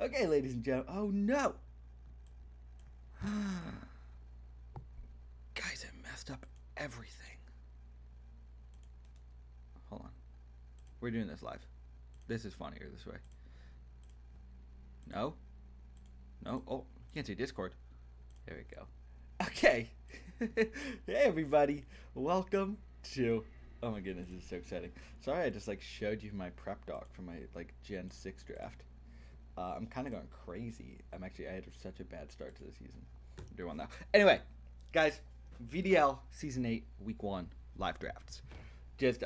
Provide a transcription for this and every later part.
Okay, ladies and gentlemen. Oh no! Guys, I messed up everything. Hold on. We're doing this live. This is funnier this way. No? No? Oh, you can't see Discord. There we go. Okay. Hey, everybody. Welcome to... Oh my goodness, this is so exciting. Sorry I just, showed you my prep doc for my, Gen 6 draft. I'm kind of going crazy. I had such a bad start to the season. I'm doing one now. Anyway, guys, VDL Season 8, Week 1, live drafts.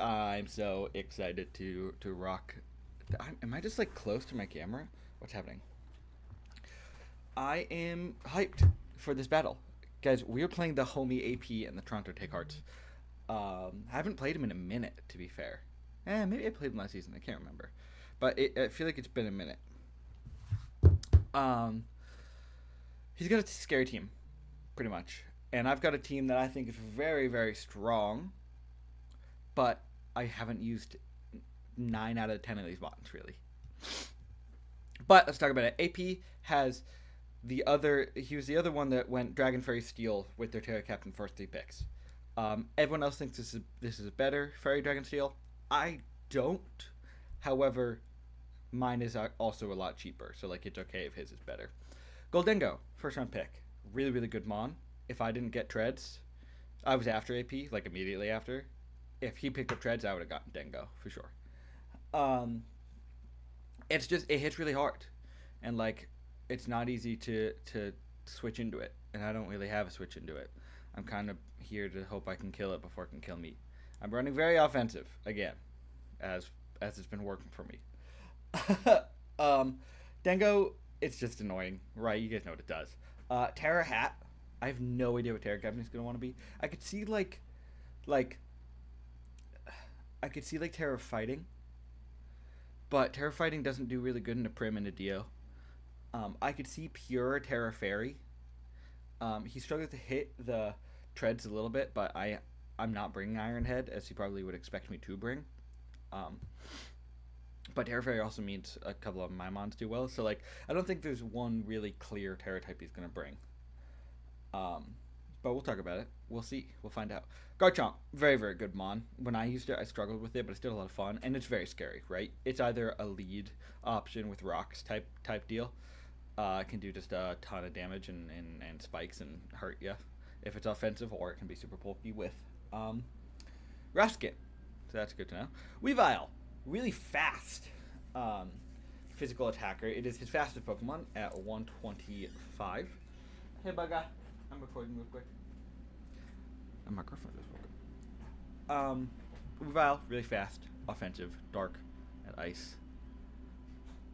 I'm so excited to rock. Am I just, close to my camera? What's happening? I am hyped for this battle. Guys, we're playing the homie AP and the Toronto Take Hearts. I haven't played him in a minute, to be fair. Maybe I played him last season. I can't remember. But I feel like it's been a minute. He's got a scary team, pretty much. And I've got a team that I think is very, very strong. But I haven't used 9 out of 10 of these buttons, really. But let's talk about it. AP has he was the other one that went Dragon Fairy Steel with their Terra Captain first 3 picks. Everyone else thinks this is a better Fairy Dragon Steel. I don't. However, mine is also a lot cheaper, so it's okay if his is better. Goldengo, first round pick. Really, really good Mon. If I didn't get Treads, I was after AP, immediately after. If he picked up Treads, I would have gotten Dengo, for sure. It's just, it hits really hard. And, it's not easy to switch into it. And I don't really have a switch into it. I'm kind of here to hope I can kill it before it can kill me. I'm running very offensive, again, as it's been working for me. Dengo, it's just annoying, right? You guys know what it does. Terra Hat, I have no idea what Terra Captain is going to want to be. I could see, Terra Fighting, but Terra Fighting doesn't do really good in a Prim and a Dio. I could see pure Terra Fairy. He struggles to hit the Treads a little bit, but I'm not bringing Iron Head, as he probably would expect me to bring. But Terra Fairy also means a couple of my mons do well, so I don't think there's one really clear Terra type he's going to bring. But we'll talk about it. We'll see. We'll find out. Garchomp, very, very good mon. When I used it, I struggled with it, but it's still a lot of fun, and it's very scary, right? It's either a lead option with rocks type deal. It can do just a ton of damage and spikes and hurt you if it's offensive, or it can be super bulky with Raskin. So that's good to know. Weavile, really fast physical attacker. It is his fastest Pokemon at 125. Hey, Bugga. I'm recording real quick. And my girlfriend is recording. Weavile, really fast, offensive, dark, and ice.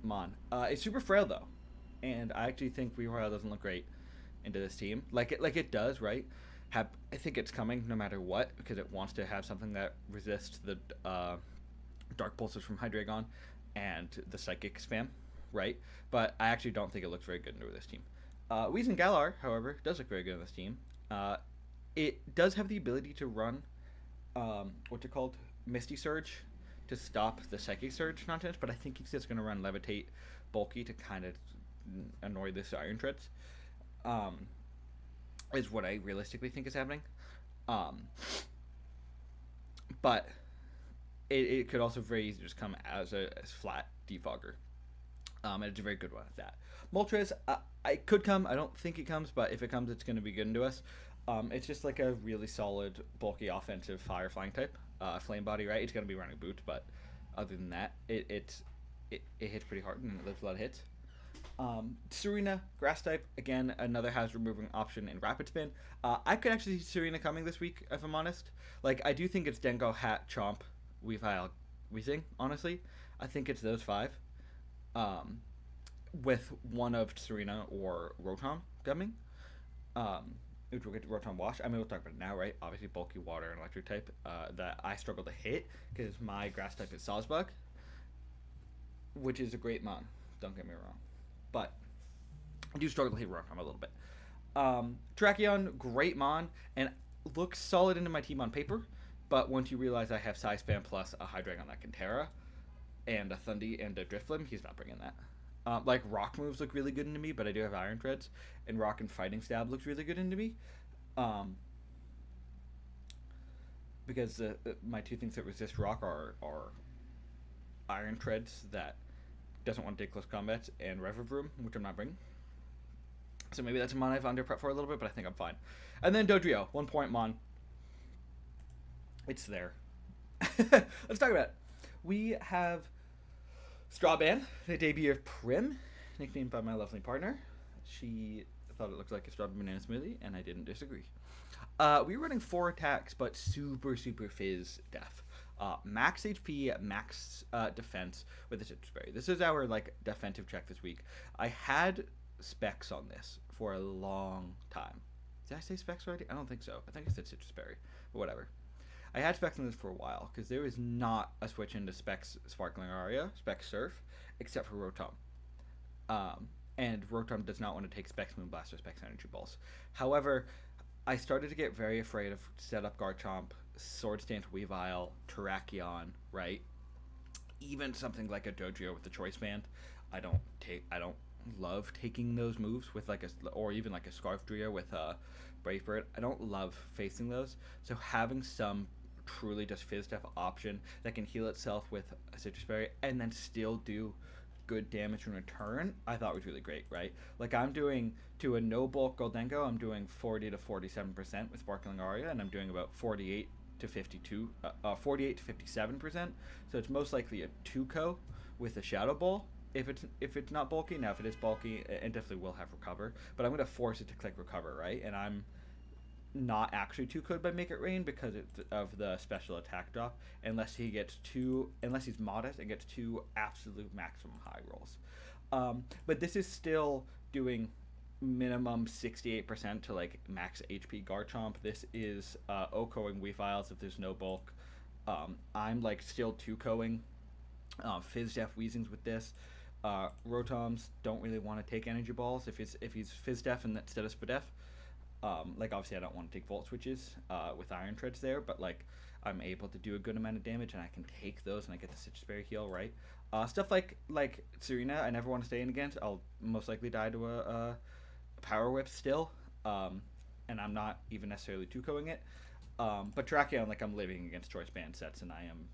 Mon. It's super frail, though. And I actually think Weavile doesn't look great into this team. It does, right? I think it's coming no matter what, because it wants to have something that resists the Dark Pulses from Hydreigon and the Psychic spam, right? But I actually don't think it looks very good into this team. Weezing Galar, however, does look very good in this team. It does have the ability to run, Misty Surge, to stop the Psychic Surge nonsense, but I think he's just going to run Levitate Bulky to kind of annoy this Iron Treads. Is what I realistically think is happening. But it could also very easily just come as flat defogger. And it's a very good one at that. Moltres, it could come. I don't think it comes, but if it comes, it's going to be good into us. It's just a really solid, bulky, offensive fire flying type. Flame body, right? It's going to be running boots, but other than that, it hits pretty hard and it lives a lot of hits. Serena, grass type, again, another hazard removing option in Rapid Spin. I could actually see Serena coming this week, if I'm honest. I do think it's Dengo, Hat, Chomp, Weavile, Weezing, honestly. I think it's those 5. With one of Serena or Rotom coming. Which we'll get to Rotom Wash. I mean, we'll talk about it now, right? Obviously, bulky water and electric type that I struggle to hit because my grass type is Sawsbug, which is a great mon. Don't get me wrong. But I do struggle to hit Rotom a little bit. Terrakion, great mon, and looks solid into my team on paper. But once you realize I have Psy Spam plus a Hydreigon that can Terra, and a Thundy and a Drifblim, he's not bringing that. Like rock moves look really good into me, but I do have iron treads, and rock and fighting stab looks really good into me. Um, because my two things that resist rock are iron treads that doesn't want to take close combat, and Rever Broom, which I'm not bringing. So maybe that's a mon I've under prep for a little bit, but I think I'm fine. And then Dodrio, 1 point mon. It's there. Let's talk about it. We have Strawban, the debut of Prim, nicknamed by my lovely partner. She thought it looked like a strawberry banana smoothie, and I didn't disagree. We were running 4 attacks, but super fizz def. Max HP, max defense with the Citrus Berry. This is our like defensive check this week. I had specs on this for a long time. Did I say specs already? I don't think so. I think I said Citrus Berry, but whatever. I had specs on this for a while because there is not a switch into specs Sparkling Aria, specs Surf, except for Rotom. And Rotom does not want to take specs Moonblast or specs Energy Balls. However, I started to get very afraid of setup Garchomp, Sword Stance Weavile, Terrakion, right? Even something like a Dodrio with the Choice Band. I don't love taking those moves with like or even like a Scarf Drio with a Brave Bird. I don't love facing those. So having some truly just Fizz Def option that can heal itself with a Citrus Berry and then still do good damage in return, I thought was really great, right? Like I'm doing to a no bulk Goldengo, I'm doing 40 to 47% with Sparkling Aria, and I'm doing about 48 to 57%. So it's most likely a 2-co with a Shadow Ball. If it's not bulky, now if it is bulky, it definitely will have Recover, but I'm gonna force it to click Recover, right? And I'm not actually 2-co'd by Make It Rain because of the special attack drop, unless he's modest and gets 2 absolute maximum high rolls. But this is still doing minimum 68% to like max HP Garchomp. This is OHKOing Weaviles if there's no bulk. I'm like still 2-coing Fizz Def Weezings with this. Rotoms don't really want to take Energy Balls if he's Fizz Def instead of Spadef. Like obviously I don't want to take Volt Switches with Iron Treads there, but like I'm able to do a good amount of damage and I can take those and I get the Citrus Berry heal, right? Stuff like Serena, I never want to stay in against. I'll most likely die to a Power Whip still, and I'm not even necessarily 2-coing it. But Terrakion, like I'm living against Choice Band sets, and I'm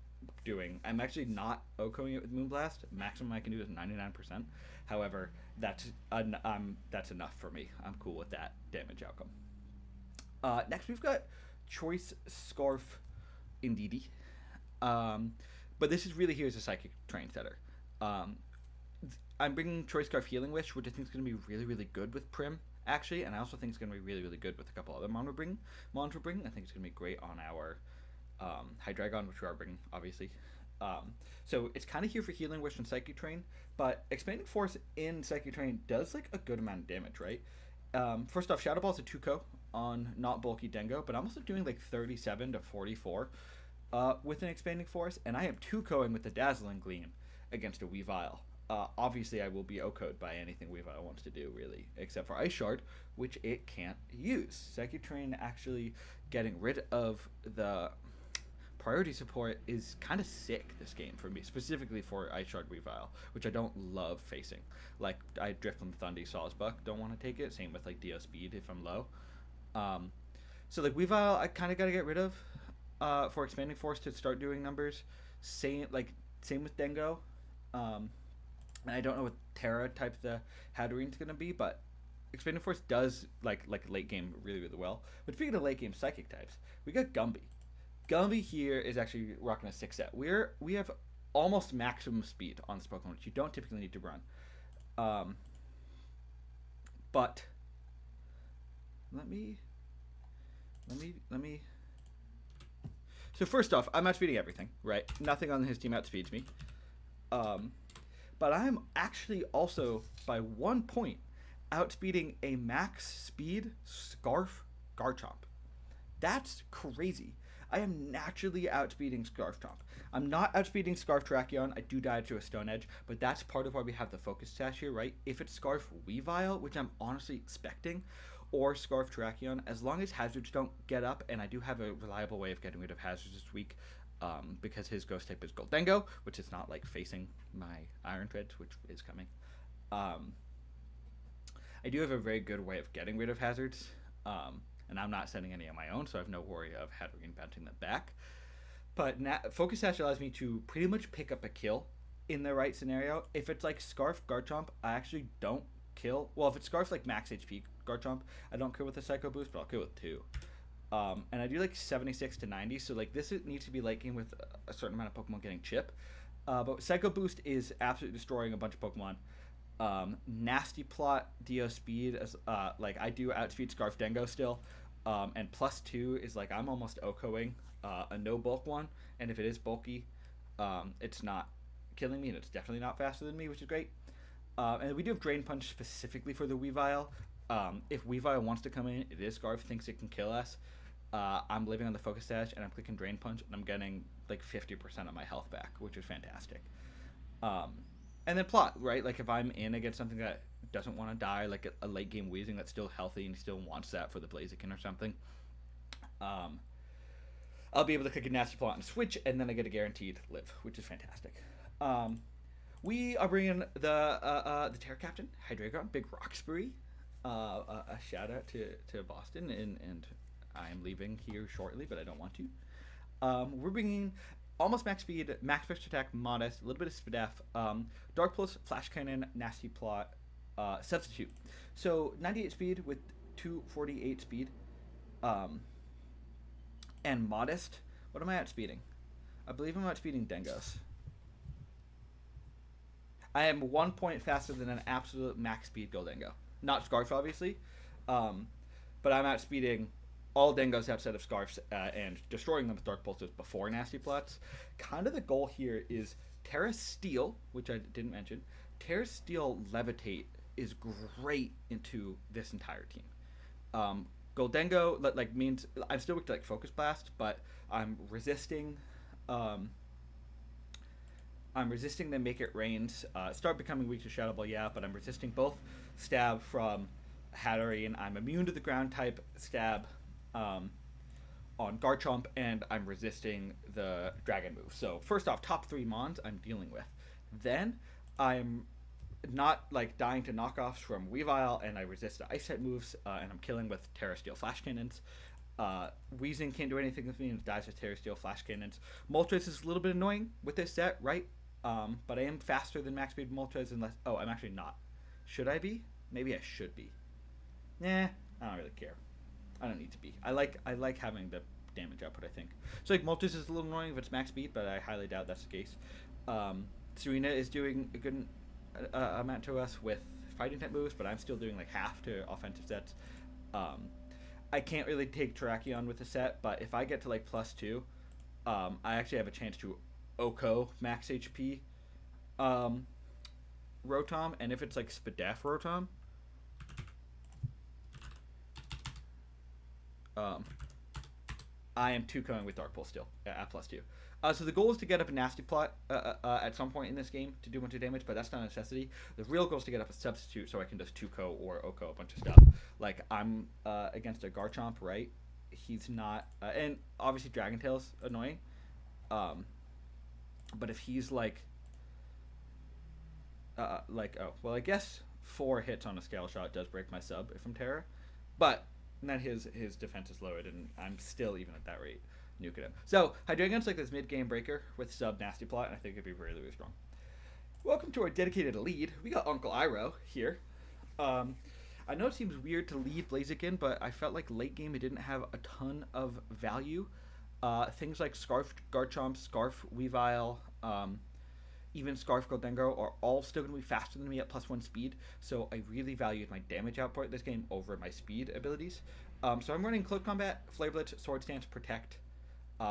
actually not OHKOing it with Moonblast. Maximum I can do is 99%. However, that's enough for me. I'm cool with that damage outcome. Next we've got Choice Scarf Indeedee. But this is really here as a Psychic Train setter. I'm bringing Choice Scarf Healing Wish, which I think is going to be really, really good with Prim, actually, and I also think it's going to be really, really good with a couple other mons we're bringing. I think it's going to be great on our Hydreigon, which we are bringing, obviously. So it's kind of here for Healing Wish and Psychic Train, but Expanding Force in Psychic Train does like a good amount of damage, right? First off, Shadow Ball's a 2-co on not bulky Dengo, but I'm also doing like 37 to 44 with an Expanding Force, and I am 2-coing with the Dazzling Gleam against a Weavile. Obviously, I will be OHKO'd by anything Weavile wants to do, really, except for Ice Shard, which it can't use. Psychic Train actually getting rid of the priority support is kind of sick this game for me, specifically for Ice Shard Weavile, which I don't love facing. Like, I Drift from Thundy, Sawsbuck, don't want to take it. Same with, like, Dio Speed if I'm low. So, like, Weavile, I kind of got to get rid of for Expanding Force to start doing numbers. Same with Dengo. And I don't know what Terra type the Hatterene is going to be, but Expanding Force does like late game really, really well. But speaking of late game Psychic types, we got Gumby. Gumby here is actually rocking a 6-set. We have almost maximum speed on this Pokemon, which you don't typically need to run. But let me. So first off, I'm outspeeding everything, right? Nothing on his team outspeeds me. But I'm actually also, by 1 point, outspeeding a max speed Scarf Garchomp. That's crazy. I am naturally outspeeding Scarf Chomp. I'm not outspeeding Scarf Terrakion. I do die to a Stone Edge, but that's part of why we have the focus sash here, right? If it's Scarf Weavile, which I'm honestly expecting, or Scarf Terrakion, as long as hazards don't get up, and I do have a reliable way of getting rid of hazards this week, because his ghost type is Goldengo, which is not like facing my Iron Treads, which is coming. Um, I do have a very good way of getting rid of hazards, and I'm not sending any of my own, so I have no worry of reinventing them back. But Focus Sash allows me to pretty much pick up a kill in the right scenario. If it's like Scarf Garchomp, I actually don't kill. Well, if it's Scarf like max HP Garchomp, I don't kill with a Psycho Boost, but I'll kill with 2. And I do like 76 to 90, so like this needs to be late game with a certain amount of Pokemon getting chip. But Psycho Boost is absolutely destroying a bunch of Pokemon. Nasty Plot, Dio Speed, as like I do outspeed Scarf Dengo still. And +2 is like I'm almost OHKOing a no bulk one, and if it is bulky, it's not killing me, and it's definitely not faster than me, which is great. And we do have Drain Punch specifically for the Weavile. If Weavile wants to come in, it is Scarf thinks it can kill us. I'm living on the Focus Sash, and I'm clicking Drain Punch, and I'm getting like 50% of my health back, which is fantastic. And then Plot, right? Like if I'm in against something that doesn't want to die, like a late game Weezing that's still healthy and still wants that for the Blaziken or something, I'll be able to click a Nasty Plot and switch, and then I get a guaranteed live, which is fantastic. We are bringing the Terra Captain, Hydreigon, Big Roxbury. A shout out to Boston, and I'm leaving here shortly, but I don't want to. We're bringing almost max speed, max special attack, modest, a little bit of SPDF, Dark Pulse, Flash Cannon, Nasty Plot, Substitute. So 98 speed with 248 speed, and modest. What am I outspeeding? I believe I'm outspeeding Dengos. I am 1 point faster than an absolute max speed Goldengo. Not Scarf, obviously, but I'm outspeeding all Dengos outside of Scarfs and destroying them with Dark Pulses before Nasty Plots. Kind of the goal here is Terra Steel, which I didn't mention. Terra Steel Levitate is great into this entire team. Goldengo like means I'm still weak to like Focus Blast, but I'm resisting. I'm resisting the Make It Rains. Start becoming weak to Shadow Ball, yeah, but I'm resisting both Stab from Hatterene. I'm immune to the Ground type Stab on Garchomp, and I'm resisting the Dragon move. So first off, top 3 Mons I'm dealing with. Then I'm not like dying to knockoffs from Weavile, and I resist the Ice type moves, and I'm killing with Terra Steel Flash Cannons. Weezing can't do anything with me and dies with Terra Steel Flash Cannons. Moltres is a little bit annoying with this set, right? But I am faster than max speed Moltres unless... Oh, I'm actually not. Should I be? Maybe I should be. Nah, I don't really care. I don't need to be. I like having the damage output, I think. So like Moltres is a little annoying if it's max speed, but I highly doubt that's the case. Serena is doing a good amount to us with fighting type moves, but I'm still doing like half to offensive sets. I can't really take Terrakion with the set, but if I get to like +2, I actually have a chance to OHKO max HP Rotom, and if it's like SPDF Rotom, I am 2-coing with Dark Pulse still at +2. So the goal is to get up a Nasty Plot at some point in this game to do a bunch of damage, but that's not a necessity. The real goal is to get up a Substitute so I can just 2-co or OHKO a bunch of stuff. Like, I'm against a Garchomp, right? He's not... and obviously Dragon Tail's annoying. But if he's like... oh, well, I guess 4 hits on a Scale Shot does break my sub if I'm Terra. But then his defense is lowered, and I'm still, even at that rate, nuking him. So, Hydreigon's like this mid-game breaker with sub Nasty Plot, and I think it'd be really, really strong. Welcome to our dedicated lead. We got Uncle Iroh here. I know it seems weird to lead Blaziken, but I felt like late game it didn't have a ton of value. Things like Scarf Garchomp, Scarf Weavile, even Scarf Goldengo are all still going to be faster than me at +1 speed, so I really valued my damage output this game over my speed abilities. So I'm running Close Combat, Flare Blitz, Sword Stance, Protect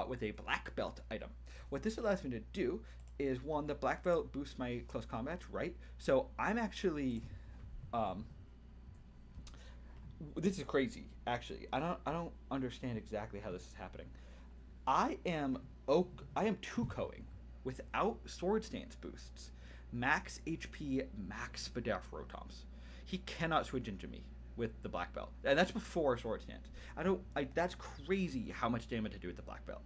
with a Black Belt item. What this allows me to do is, one, the Black Belt boosts my Close Combat, right? So I'm actually... this is crazy, actually. I don't understand exactly how this is happening. I am 2-coing without Sword Stance boosts, max HP, max SPDF Rotoms. He cannot switch into me with the Black Belt, and that's before Sword Stance. That's crazy how much damage I do with the Black Belt.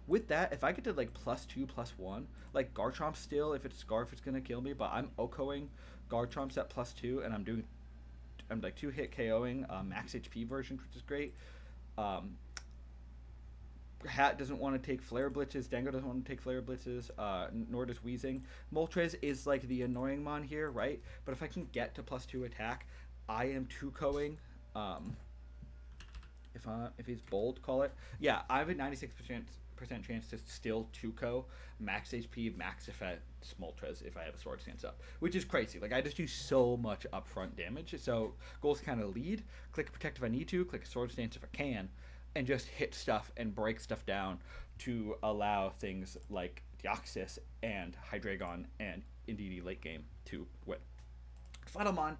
With that, if I get to like +2, +1, like Garchomp still, if it's Scarf, it's gonna kill me. But I'm OHKOing Garchomp's at +2, and I'm like 2-hit KOing max HP version, which is great. Um, Hat doesn't want to take Flare Blitzes. Dango doesn't want to take Flare Blitzes. Nor does Weezing. Moltres is like the annoying mon here, right? But if I can get to +2 attack, I am 2-Koing. If he's bold, call it. Yeah, I have a 96% chance to still 2-Ko max HP, max effect Moltres if I have a Sword Stance up, which is crazy. Like I just do so much upfront damage. So goals kind of lead. Click Protect if I need to. Click Sword Stance if I can. And just hit stuff and break stuff down to allow things like Deoxys and Hydreigon and Indeedee late game to win. Final Mon,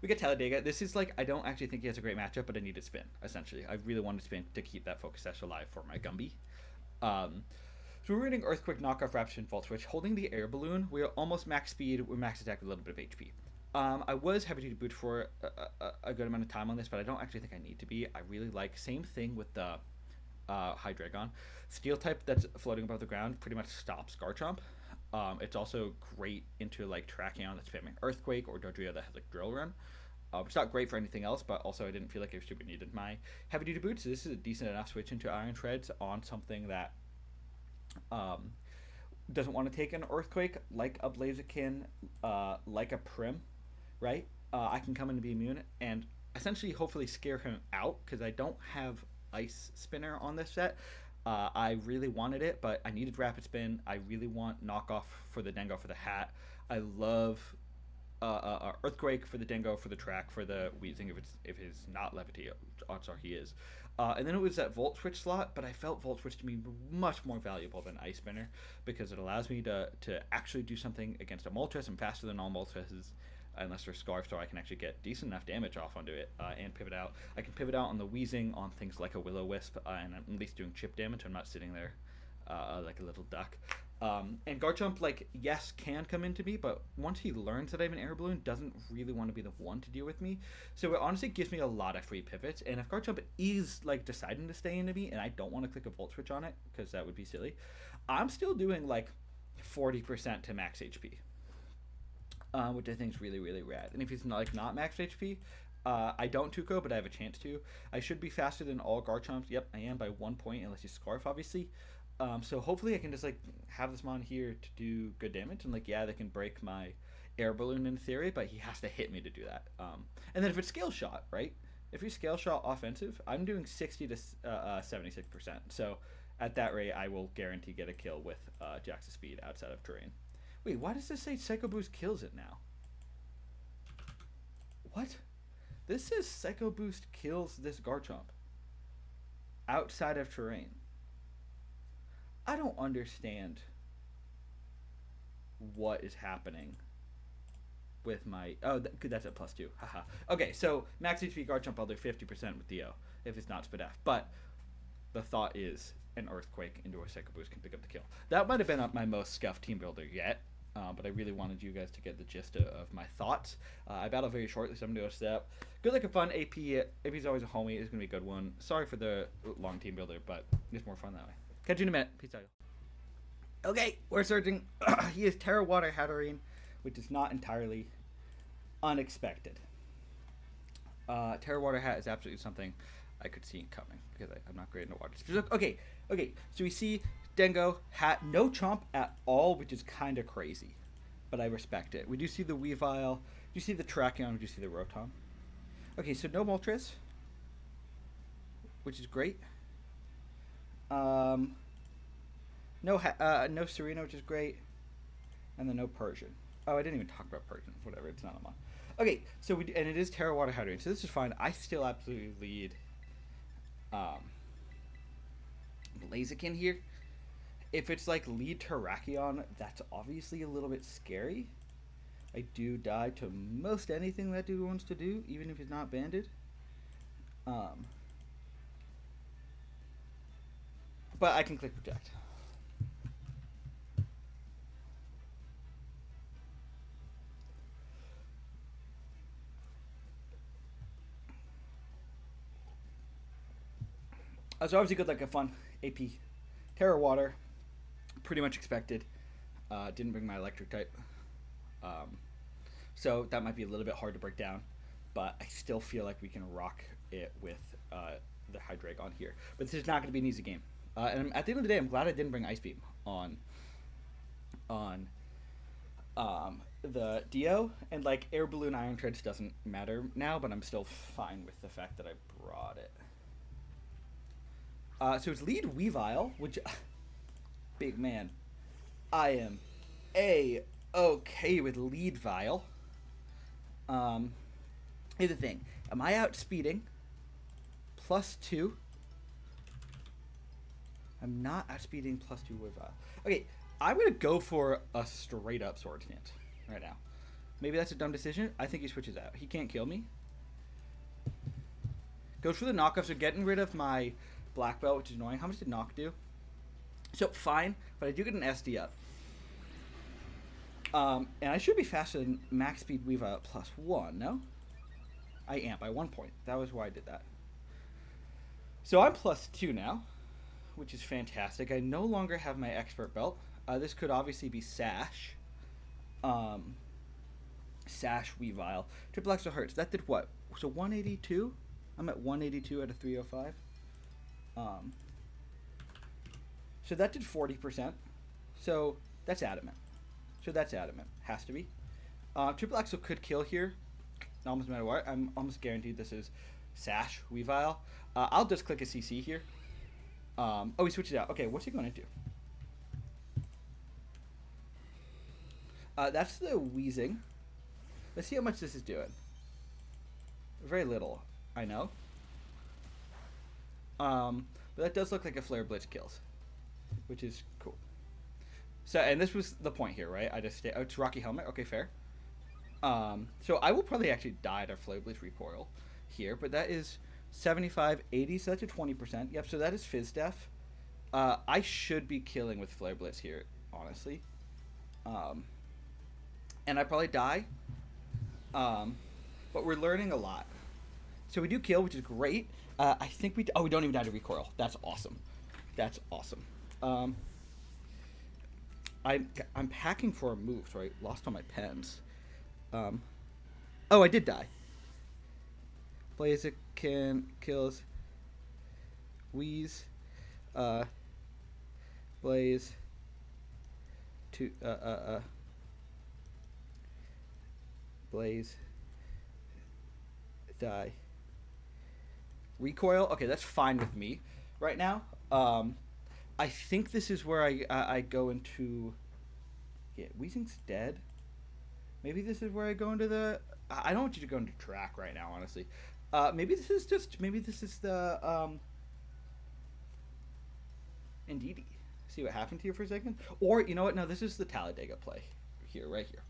we get Talladega. This is like, I don't actually think he has a great matchup, but I need to spin, essentially. I really wanted to spin to keep that Focus Sash alive for my Gumby. So we're running Earthquake, Knockoff, Rapture, and Volt Switch. Holding the Air Balloon, we're almost max speed, we're max attack with a little bit of HP. I was happy to boot for a good amount of time on this, but I don't actually think I need to be. I really like, same thing with the Hydreigon. Steel type that's floating above the ground pretty much stops Garchomp. It's also great into like Terrakion that's spamming Earthquake, or Dodrio that has like Drill Run. It's not great for anything else, but also I didn't feel like I super needed my heavy duty boots. So this is a decent enough switch into Iron Treads on something that doesn't want to take an Earthquake, like a Blaziken, like a Prim, right? I can come in and be immune and essentially hopefully scare him out, because I don't have Ice Spinner on this set. I really wanted it, but I needed Rapid Spin. I really want Knockoff for the Dengo for the Hat. I love Earthquake for the Dengo, for the Track, for the Weezing if it's not Levitate. Odds are he is. And then it was that Volt Switch slot, but I felt Volt Switch to be much more valuable than Ice Spinner, because it allows me to actually do something against a Moltres. I'm faster than all Moltreses, unless they're Scarf, so I can actually get decent enough damage off onto it and pivot out. I can pivot out on the Weezing on things like a Will-O-Wisp, and I'm at least doing chip damage. I'm not sitting there like a little duck. And Garchomp, like, yes, can come into me, but once he learns that I have an Air Balloon, doesn't really want to be the one to deal with me. So it honestly gives me a lot of free pivots, and if Garchomp is, like, deciding to stay into me, and I don't want to click a Volt Switch on it, because that would be silly, I'm still doing, like, 40% to max HP. Which I think is really, really rad. And if he's not max HP, I don't 2-Ko, but I have a chance to. I should be faster than all Garchomps. Yep, I am by 1 point, unless he's Scarf, obviously. So hopefully I can just like have this mon here to do good damage, and like, yeah, they can break my Air Balloon in theory, but he has to hit me to do that. And then if it's Scale Shot, right? If he's Scale Shot offensive, I'm doing 60 to 76%. So at that rate, I will guarantee get a kill with Jax's speed outside of terrain. Wait, why does this say Psycho Boost kills it now? What? This says Psycho Boost kills this Garchomp outside of terrain. I don't understand what is happening with my... Oh, that's at +2. Haha. Okay, so max HP Garchomp, I'll do 50% with Dio if it's not Spit F. But the thought is an Earthquake into a Psycho Boost can pick up the kill. That might have been my most scuffed team builder yet. But I really wanted you guys to get the gist of my thoughts. I battle very shortly, so I'm going to do a step. Good luck and fun. AP's always a homie. It's going to be a good one. Sorry for the long team builder, but it's more fun that way. Catch you in a minute. Peace out. Okay, we're searching. He is Terra Water Hatterene, which is not entirely unexpected. Terra Water Hat is absolutely something I could see coming, because I'm not great in the water. Okay, so we see Dengo, Hat, no Chomp at all, which is kind of crazy, but I respect it. We do see the Weavile, we do see the Terrakion, we do see the Rotom. Okay, so no Moltres, which is great. No Serena, which is great, and then no Persian. Oh, I didn't even talk about Persian. Whatever, it's not a mon. Okay, so and it is Terra Water Hydreigon, so this is fine. I still absolutely lead Blaziken here. If it's like lead Terrakion, that's obviously a little bit scary. I do die to most anything that dude wants to do, even if he's not banded. But I can click Protect. So obviously good luck, have fun. AP Terra Water, pretty much expected. Didn't bring my electric type. So that might be a little bit hard to break down, but I still feel like we can rock it with the Hydreigon here. But this is not going to be an easy game. And at the end of the day, I'm glad I didn't bring Ice Beam on the Dio. And like Air Balloon Iron Treads doesn't matter now, but I'm still fine with the fact that I brought it. So it's lead Weavile, which big man. I am okay with lead Vile. Here's the thing. Am I outspeeding? +2. I'm not outspeeding +2 Weavile. Okay, I'm going to go for a straight up Sword Stance right now. Maybe that's a dumb decision. I think he switches out. He can't kill me. Goes for the knockoff, so getting rid of my black belt, which is annoying. How much did knock do? So, fine, but I do get an SD up. And I should be faster than max speed Weavile at +1, no? I am by 1 point. That was why I did that. So I'm +2 now, which is fantastic. I no longer have my expert belt. This could obviously be Sash. Sash Weavile. Triple Extra hurts. That did what? So 182? I'm at 182 out of 305. So that did 40%. So that's adamant. Has to be. Triple Axel could kill here. Almost no matter what. I'm almost guaranteed this is Sash Weavile. I'll just click a CC here. Oh, he switched it out. Okay, what's he going to do? That's the Wheezing. Let's see how much this is doing. Very little, I know. But that does look like a Flare Blitz kills, which is cool. So, and this was the point here, right? I just stay. Oh, it's Rocky Helmet. Okay, fair. So I will probably actually die to Flare Blitz recoil here, but that is 75, 80, so that's a 20%. Yep, so that is Fizz Def. I should be killing with Flare Blitz here, honestly. And I probably die. But we're learning a lot. So we do kill, which is great. I think we don't even die to recoil. That's awesome. I'm packing for a move, so I lost all my pens. Oh, I did die. Blaziken kills Wheeze. Blaze. Blaze. Die. Recoil. Okay, that's fine with me right now. I think this is where I go into. Yeah, Weezing's dead. Maybe this is where I go into the. I don't want you to go into track right now, honestly. Maybe this is the Indeedee. See what happened here for a second? Or, you know what? No, this is the Talladega play. Here, right here.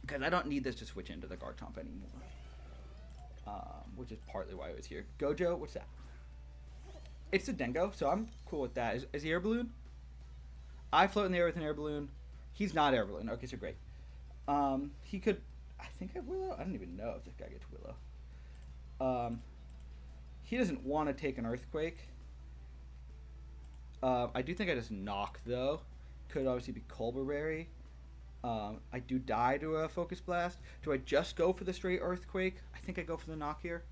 Because I don't need this to switch into the Garchomp anymore. Which is partly why I was here. Gojo, what's that? It's the Dengo, so I'm cool with that. Is he Air Balloon? I float in the air with an Air Balloon. He's not Air Balloon. Okay, so great. He could... I think I have Willow. I don't even know if this guy gets Willow. He doesn't want to take an Earthquake. I do think I just knock, though. Could obviously be Colberberry. I do die to a Focus Blast. Do I just go for the straight Earthquake? I think I go for the knock here.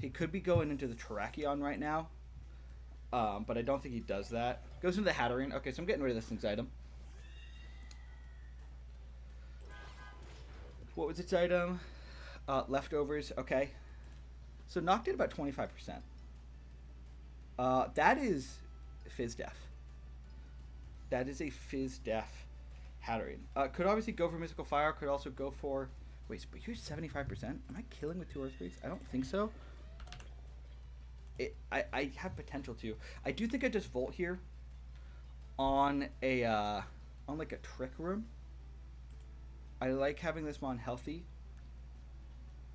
He could be going into the Terrakion right now. But I don't think he does that. Goes into the Hatterene. Okay, so I'm getting rid of this thing's item. What was its item? Leftovers. Okay. So knocked it about 25%. That is Fizz Def. That is a Fizz Def Hatterene. Could obviously go for Mystical Fire. Could also go for... Wait, but you're 75%? Am I killing with 2 Earthquakes? I don't think so. I have potential to. I do think I just Volt here on a on like a Trick Room. I like having this Mon healthy.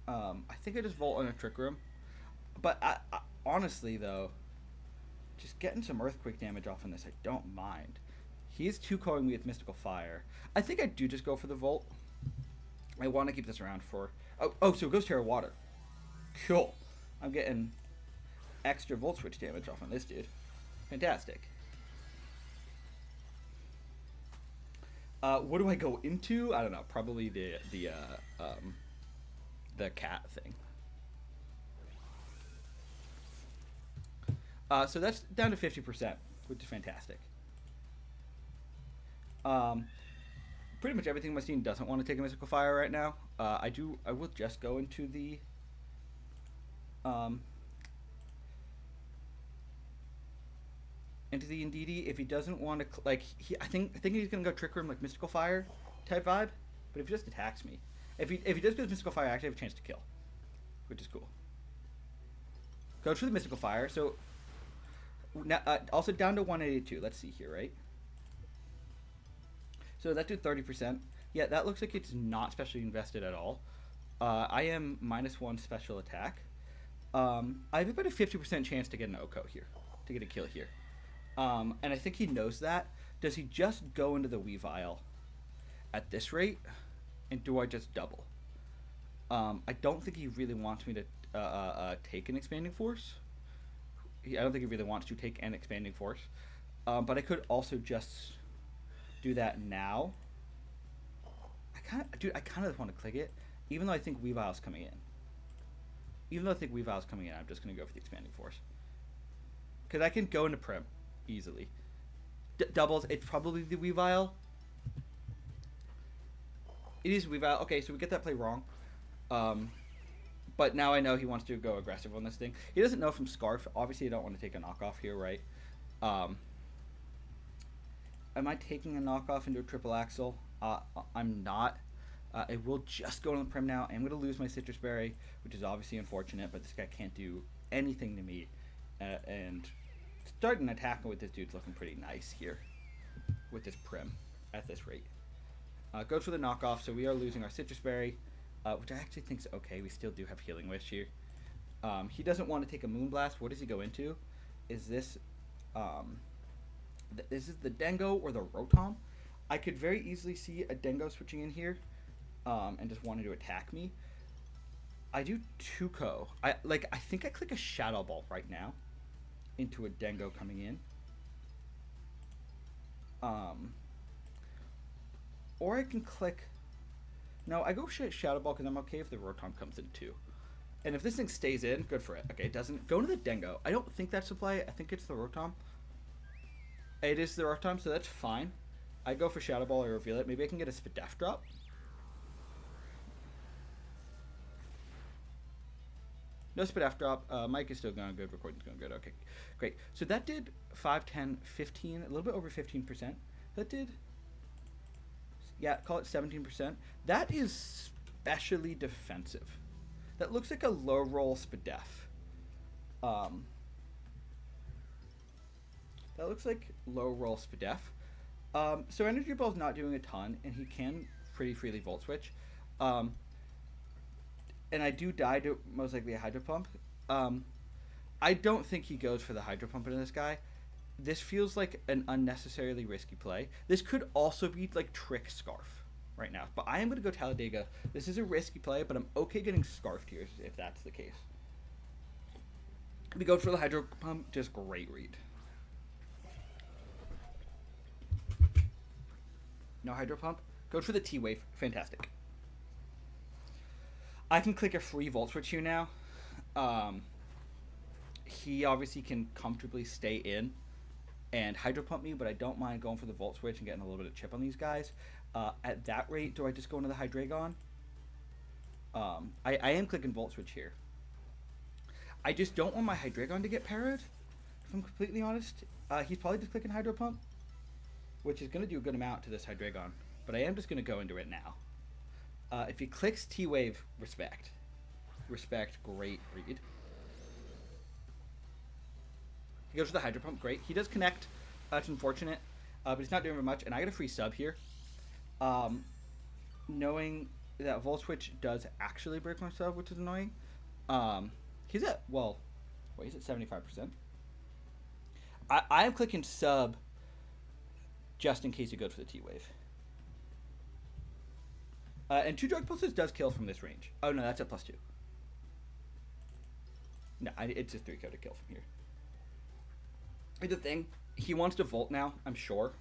I think I just Volt on a Trick Room. But I honestly, though, just getting some Earthquake damage off on this, I don't mind. He is 2-coing me with Mystical Fire. I think I do just go for the Volt. I want to keep this around for... Oh, so it goes Terra Water. Cool. I'm getting extra Volt Switch damage off on this dude. Fantastic. What do I go into? I don't know. Probably the cat thing. So that's down to 50%, which is fantastic. Pretty much everything my team doesn't want to take a mystical fire right now. I will just go into the Indeedee if he doesn't want to I think he's gonna go Trick Room like Mystical Fire type vibe. But if he just attacks me, if he does go Mystical Fire, I actually have a chance to kill, which is cool. Goes for the Mystical Fire. So now also down to 182. Let's see here, right? So that did 30%. Yeah, that looks like it's not specially invested at all. I am -1 special attack. I have about a 50% chance to get an Oko here, to get a kill here. And I think he knows that. Does he just go into the Weavile at this rate? And do I just double? I don't think he really wants me to take an Expanding Force. I don't think he really wants to take an Expanding Force. But I could also just do that now. I kind of want to click it, even though I think Weavile's coming in. I'm just going to go for the Expanding Force. Because I can go into Prim easily. Doubles, it's probably the Weavile. It is Weavile. Okay, so we get that play wrong. But now I know he wants to go aggressive on this thing. He doesn't know from Scarf. Obviously, I don't want to take a knockoff here, right? Am I taking a knockoff into a triple axle? I'm not. I will just go on the Prim now. I'm going to lose my Citrus Berry, which is obviously unfortunate, but this guy can't do anything to me. And starting attacking with this dude's looking pretty nice here with this Prim at this rate. Goes for the knockoff, so we are losing our Citrus Berry, which I actually think is okay. We still do have Healing Wish here. He doesn't want to take a Moonblast. What does he go into? Is this... This is the Dengo or the Rotom. I could very easily see a Dengo switching in here and just wanting to attack me. I do Tuco. I think I click a Shadow Ball right now into a Dengo coming in. Or I can click... No, I go Shadow Ball because I'm okay if the Rotom comes in too. And if this thing stays in, good for it. Okay, it doesn't. Go to the Dengo. I don't think that's the play. I think it's the Rotom. It is the Rotom, so that's fine. I go for Shadow Ball or reveal it. Maybe I can get a Spadef drop. No Spadef drop. Mic is still going good. Recording's going good. Okay, great. So that did 5, 10, 15, a little bit over 15%. That did, yeah, call it 17%. That is specially defensive. That looks like a low roll Spadef. That looks like low roll Spadef. So Energy Ball's not doing a ton, and he can pretty freely Volt Switch. And I do die to most likely a Hydro Pump. I don't think he goes for the Hydro Pump into this guy. This feels like an unnecessarily risky play. This could also be like Trick Scarf right now. But I am going to go Talladega. This is a risky play, but I'm okay getting Scarfed here if that's the case. If he goes for the Hydro Pump, just great read. No Hydro Pump. Goes for the T-Wave. Fantastic. I can click a free Volt Switch here now. He obviously can comfortably stay in and Hydro Pump me, but I don't mind going for the Volt Switch and getting a little bit of chip on these guys. At that rate, do I just go into the Hydreigon? I am clicking Volt Switch here. I just don't want my Hydreigon to get parried, if I'm completely honest. He's probably just clicking Hydro Pump, which is going to do a good amount to this Hydreigon, but I am just going to go into it now. If he clicks T-Wave, respect. Respect, great read. He goes for the Hydro Pump, great. He does connect, it's unfortunate, but he's not doing very much, and I get a free sub here. Knowing that Volt Switch does actually break my sub, which is annoying. He's at, well, wait, he's at 75%. I am clicking sub just in case he goes for the T-Wave. And 2 Drug Pulses does kill from this range. Oh, no, that's at +2. No, it's just 3 to kill from here. Here's the thing. He wants to Volt now, I'm sure.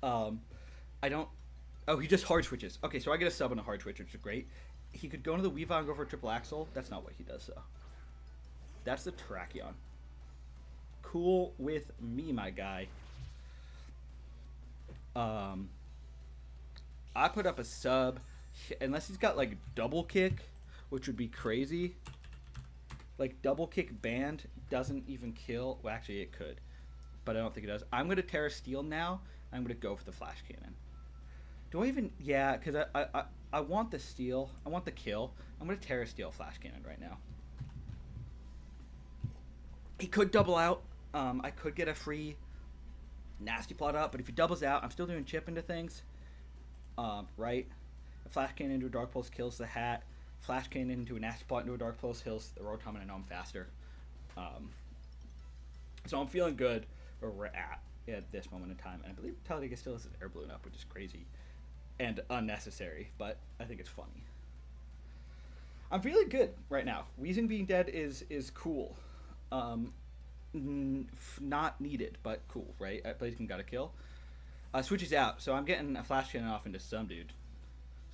I don't Oh, he just hard switches. Okay, so I get a sub and a hard switch, which is great. He could go into the Weavile and go for a triple axle. That's not what he does, though. That's the Tracheon. Cool with me, my guy. I put up a sub, unless he's got like double kick, which would be crazy. Like double kick band doesn't even kill. Well, actually it could, but I don't think it does. I'm gonna Terra Steel now. I'm gonna go for the flash cannon. Do I even? Yeah, because I want the steal. I want the kill. I'm gonna Terra Steel flash cannon right now. He could double out. I could get a free nasty plot up, but if he doubles out, I'm still doing chip into things. Right? A flash cannon into a dark pulse kills the hat. Flash cannon into a nasty plot into a dark pulse kills the Rotom, and I know I'm faster. So I'm feeling good where we're at this moment in time. And I believe Paldea Dex still has an air balloon up, which is crazy and unnecessary, but I think it's funny. I'm feeling good right now. Weezing being dead is cool. Not needed, but cool, right? Blaziken got a kill. Switches out, so I'm getting a flash cannon off into some dude.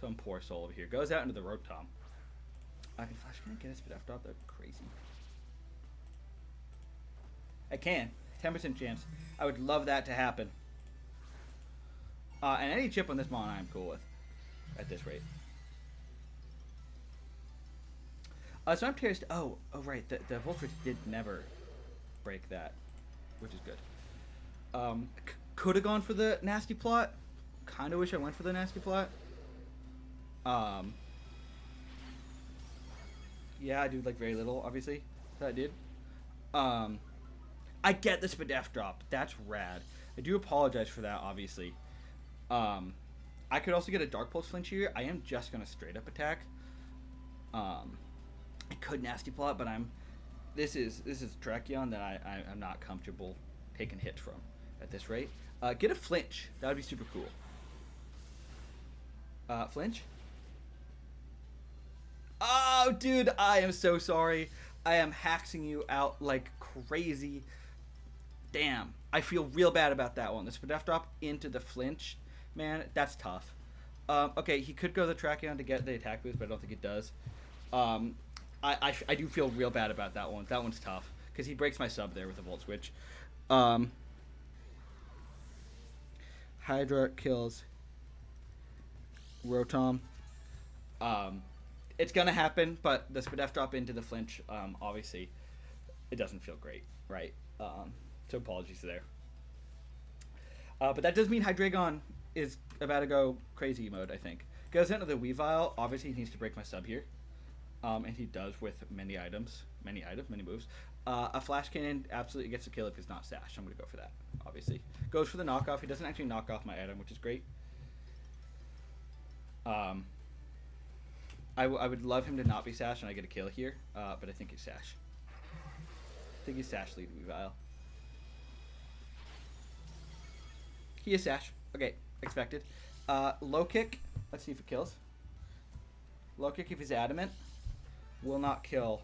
Some poor soul over here. Goes out into the Rotom. I can flash cannon get a spit after drop? That'd be crazy. I can. 10% chance. I would love that to happen. And any chip on this mon I'm cool with. At this rate. So I'm curious. Oh, right. The Voltrix did never break that, which is good. Could have gone for the nasty plot. Kind of wish I went for the nasty plot. Yeah, I do like very little, obviously. That I did. I get the Spadef drop. That's rad. I do apologize for that, obviously. I could also get a Dark Pulse flinch here. I am just gonna straight up attack. I could nasty plot, but this is Tracheon that I'm not comfortable taking hits from at this rate. Get a flinch. That would be super cool. Flinch? Oh, dude, I am so sorry. I am haxing you out like crazy. Damn. I feel real bad about that one. The Spadef drop into the flinch. Man, that's tough. Okay, he could go the Tracheon to get the attack boost, but I don't think it does. I do feel real bad about that one. That one's tough, because he breaks my sub there with a Volt Switch. Hydra kills Rotom. It's gonna happen, but the Spadef drop into the flinch, obviously, it doesn't feel great, right? So apologies there. But that does mean Hydreigon is about to go crazy mode, I think. Goes into the Weavile. Obviously, he needs to break my sub here. And he does with many items, many moves. A Flash Cannon absolutely gets a kill if he's not Sash. I'm going to go for that, obviously. Goes for the knockoff. He doesn't actually knock off my item, which is great. I would love him to not be Sash and I get a kill here, but I think he's Sash. I think he's Sash lead Weavile. He is Sash. Okay, expected. Low kick. Let's see if it kills. Low kick if he's adamant. Will not kill.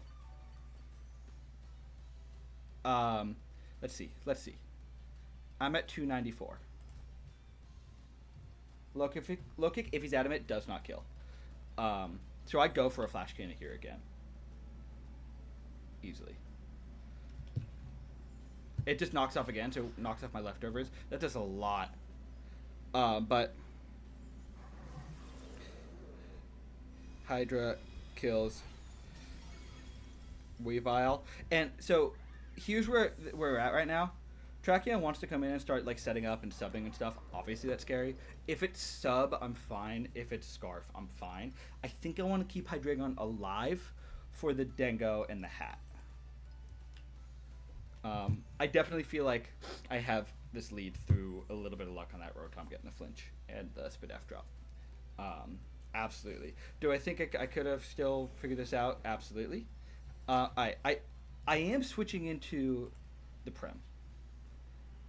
Let's see. I'm at 294. Low kick if he's adamant does not kill. So I go for a Flash Cannon here again. Easily. It just knocks off again, so it knocks off my leftovers. That does a lot. But Hydra kills Weavile. And so here's where we're at right now. Tracheon wants to come in and start like setting up and subbing and stuff. Obviously that's scary. If it's sub, I'm fine. If it's Scarf, I'm fine. I think I want to keep Hydreigon alive for the Dengo and the hat. I definitely feel like I have this lead through a little bit of luck on that Rotom getting the flinch and the Spadef drop. Absolutely. Do I think I could have still figured this out? Absolutely. I am switching into the Prim.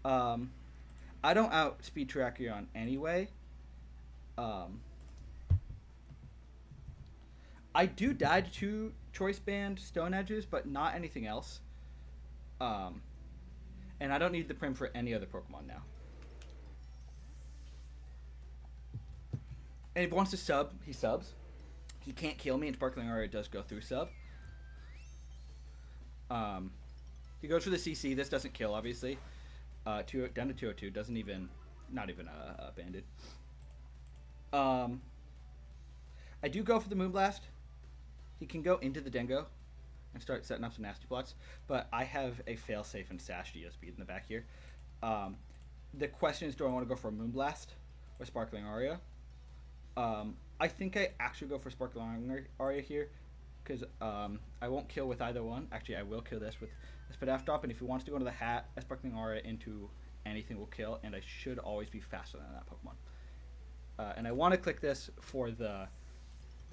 I don't outspeed Tracheon anyway. I do die to Choice Band Stone Edges, but not anything else. And I don't need the Prim for any other Pokemon now. And if he wants to sub, he subs. He can't kill me, and Sparkling Aura does go through sub. He goes for the CC. This doesn't kill, obviously. Down to 202. Doesn't even... Not even banded. I do go for the Moonblast. He can go into the Dengo and start setting up some nasty plots. But I have a failsafe and Sash Geo speed in the back here. The question is, do I want to go for a Moonblast or Sparkling Aria? I think I actually go for Sparkling Aria here, because I won't kill with either one. Actually, I will kill this with a Spadaf drop, and if he wants to go into the hat, a Sparkling Aria into anything will kill, and I should always be faster than that Pokemon. And I want to click this for the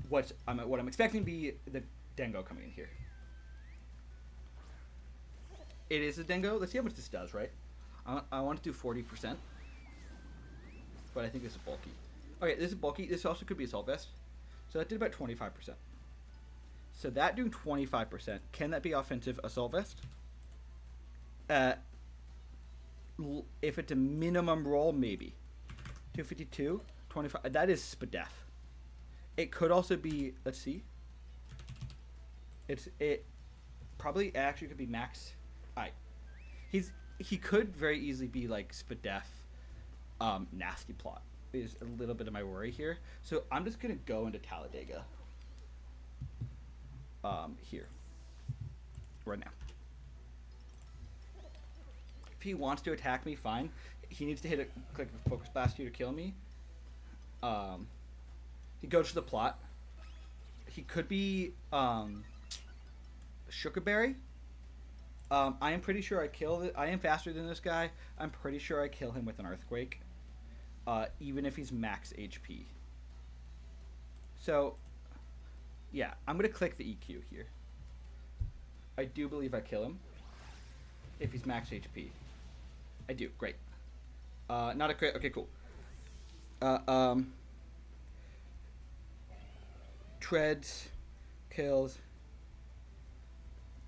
what I'm expecting to be the Dengo coming in here. It is a Dengo. Let's see how much this does, right? I want to do 40%, but I think this is bulky. Okay, this is bulky. This also could be Assault Vest. So that did about 25%. So that doing 25%, can that be offensive Assault Vest? If it's a minimum roll, maybe. 252, 25. That is Spadef. It could also be, let's see. It probably actually could be max. Alright. He could very easily be like Spadef nasty plot. Is a little bit of my worry here. So I'm just gonna go into Talladega. Here. Right now. If he wants to attack me, fine. He needs to hit a click of Focus Blast here to kill me. He goes to the plot. He could be Sugarberry. I am pretty sure I kill it. I am faster than this guy. I'm pretty sure I kill him with an Earthquake. Even if he's max HP. So, yeah, I'm going to click the EQ here. I do believe I kill him. If he's max HP. I do, great. Not a crit, okay, cool. Treads, kills,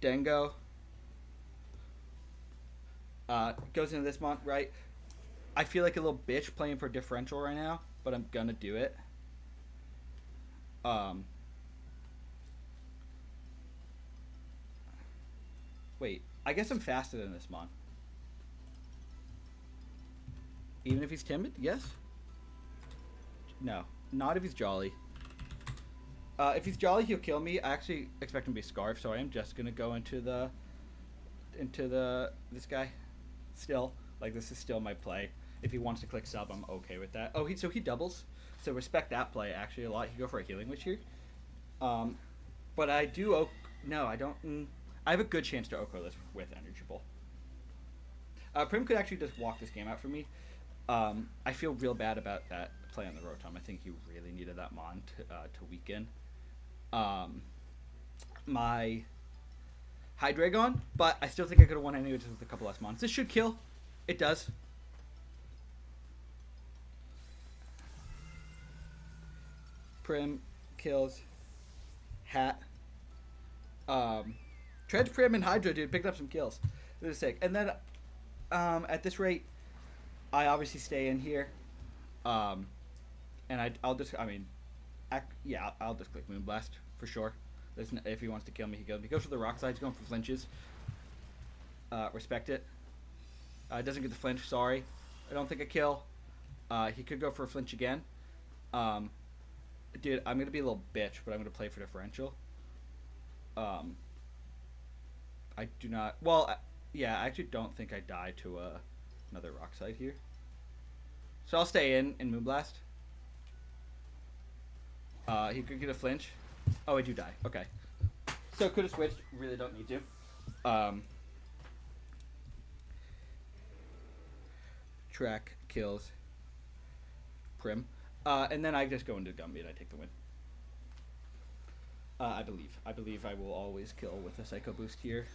Dengo. Goes into this month, right? I feel like a little bitch playing for differential right now, but I'm gonna do it. Wait, I guess I'm faster than this mon. Even if he's timid, yes? No, not if he's jolly. If he's jolly, he'll kill me. I actually expect him to be Scarf, so I am just gonna go into this guy. Still, like, this is still my play. If he wants to click sub, I'm okay with that. Oh, so he doubles. So respect that play actually a lot. He go for a Healing Witch here. But I do. No, I don't. I have a good chance to Oko this with Energy Ball. Prim could actually just walk this game out for me. I feel real bad about that play on the Rotom. I think he really needed that Mon to weaken my Hydreigon, but I still think I could have won anyway just with a couple less Mons. This should kill. It does. Prim kills Hat. Treads, Prim, and Hydra, dude, picked up some kills. This is sick. And then at this rate, I obviously stay in here. And I'll just, I'll just click Moonblast for sure. If he wants to kill me, he kills me. He goes for the rock side. He's going for flinches. Respect it. Doesn't get the flinch. Sorry. I don't think I kill. He could go for a flinch again. Dude, I'm going to be a little bitch, but I'm going to play for differential. I do not... Well, yeah, I actually don't think I die to another rock side here. So I'll stay in Moonblast. He could get a flinch. Oh, I do die. Okay. So could have switched. Really don't need to. Track kills Prim. And then I just go into Gumby and I take the win. I believe I will always kill with a Psycho Boost here.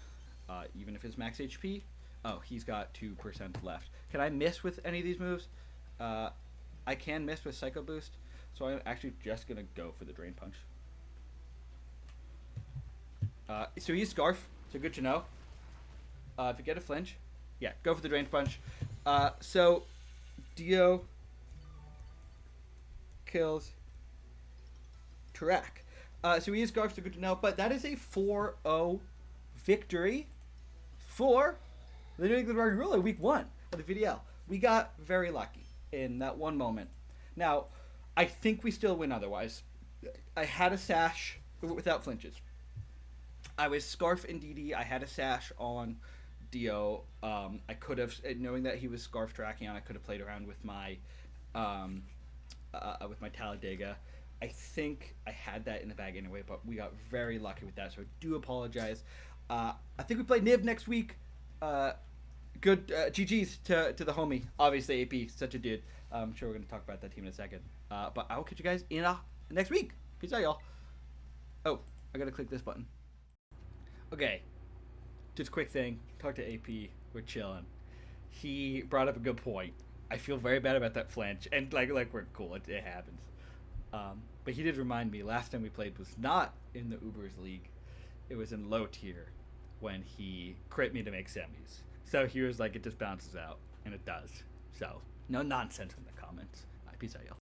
Even if it's max HP. Oh, he's got 2% left. Can I miss with any of these moves? I can miss with Psycho Boost. So I'm actually just going to go for the Drain Punch. So he's Scarf. So good to know. If you get a flinch, yeah, go for the Drain Punch. So Dio kills track. So he is scarf, so good to know. But that is a 4-0 victory for the New England Roggenrola week 1 of the VDL. We got very lucky in that one moment. Now, I think we still win otherwise. I had a sash without flinches. I was scarf in DD. I had a sash on Dio. I could have, knowing that he was scarf tracking on, I could have played around with my Talladega. I think I had that in the bag anyway, but we got very lucky with that, so I do apologize. I think we play Nib next week. Good GG's to the homie. Obviously, AP, such a dude. I'm sure we're going to talk about that team in a second. But I will catch you guys in next week. Peace out, y'all. Oh, I got to click this button. Okay. Just a quick thing. Talk to AP. We're chilling. He brought up a good point. I feel very bad about that flinch. And, like we're cool. It happens. But he did remind me, last time we played was not in the Ubers League. It was in low tier when he crit me to make semis. So he was like, it just bounces out. And it does. So, no nonsense in the comments. Peace out, y'all.